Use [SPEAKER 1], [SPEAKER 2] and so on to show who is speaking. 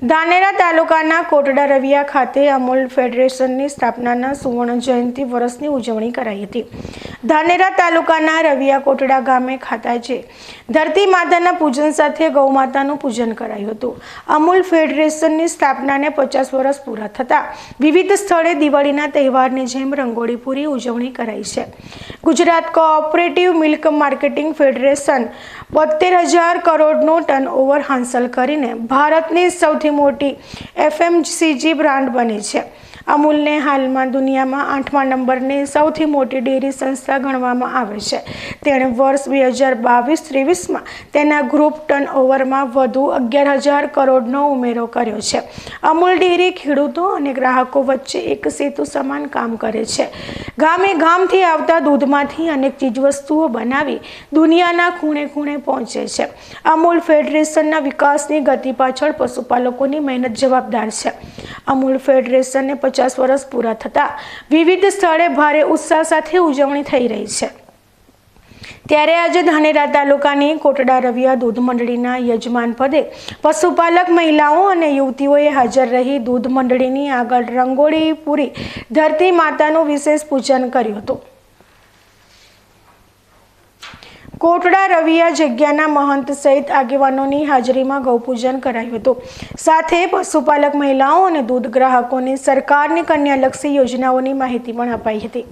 [SPEAKER 1] ધાનેરા તાલુકાના કોટડા રવિયા ખાતે અમૂલ ફેડરેશનની સ્થાપનાના સુવર્ણ જયંતિ વર્ષની ઉજવણી કરાઈ હતી। ધાનેરા તાલુકાના રવિયા કોટડા ગામે ખાતાજે ધરતી માતાના પૂજન સાથે ગૌ માતાનું પૂજન કરાયું હતું। અમૂલ ફેડરેશનની સ્થાપનાને 50 વર્ષ પૂરા થતા વિવિધ સ્થળે દિવાળીના તહેવારની જેમ રંગોળી પૂરી ઉજવણી કરાઈ છે। Gujarat cooperative milk marketing federation 72,000 કરોડનું ટર્નઓવર હાંસલ કરીને ભારતની સૌથી મોટી FMCG બ્રાન્ડ બની છે। અમૂલને હાલમાં દુનિયામાં 8મા નંબરની સૌથી મોટી ડેરી સંસ્થા ગણવામાં આવે છે। તેણે વર્ષ 2022-23માં તેના ગ્રુપ ટર્નઓવરમાં વધુ 11,000 કરોડનો ઉમેરો કર્યો છે। અમૂલ ડેરી ખેડૂતો અને ગ્રાહકો વચ્ચે એક સેતુ સમાન કામ કરે છે। ગામે ગામથી આવતા દૂધમાંથી અનેક ચીજવસ્તુઓ બનાવી દુનિયાના ખૂણે ખૂણે પહોંચે છે। અમૂલ ફેડરેશનના વિકાસની ગતિ પાછળ પશુપાલકોની મહેનત જવાબદાર છે। અમૂલ ફેડરેશનને 50 વર્ષ પૂરા થતા વિવિધ સ્થળે ભારે ઉત્સાહ સાથે ઉજવણી થઈ રહી છે। ત્યારે આજે ધાનેરા તાલુકાની કોટડા રવિયા દૂધ મંડળીના યજમાન પદે પશુપાલક મહિલાઓ અને યુવતીઓએ હાજર રહી દૂધ મંડળીની આગળ રંગોળી પૂરી ધરતી માતાનું વિશેષ પૂજન કર્યું હતું। કોટડા રવિયા જગ્યાના મહંત સહિત આગેવાનોની હાજરીમાં ગૌપૂજન કરાયું હતું। સાથે પશુપાલક મહિલાઓ અને દૂધ ગ્રાહકોની સરકારની કન્યાલક્ષી યોજનાઓની માહિતી પણ અપાઈ હતી।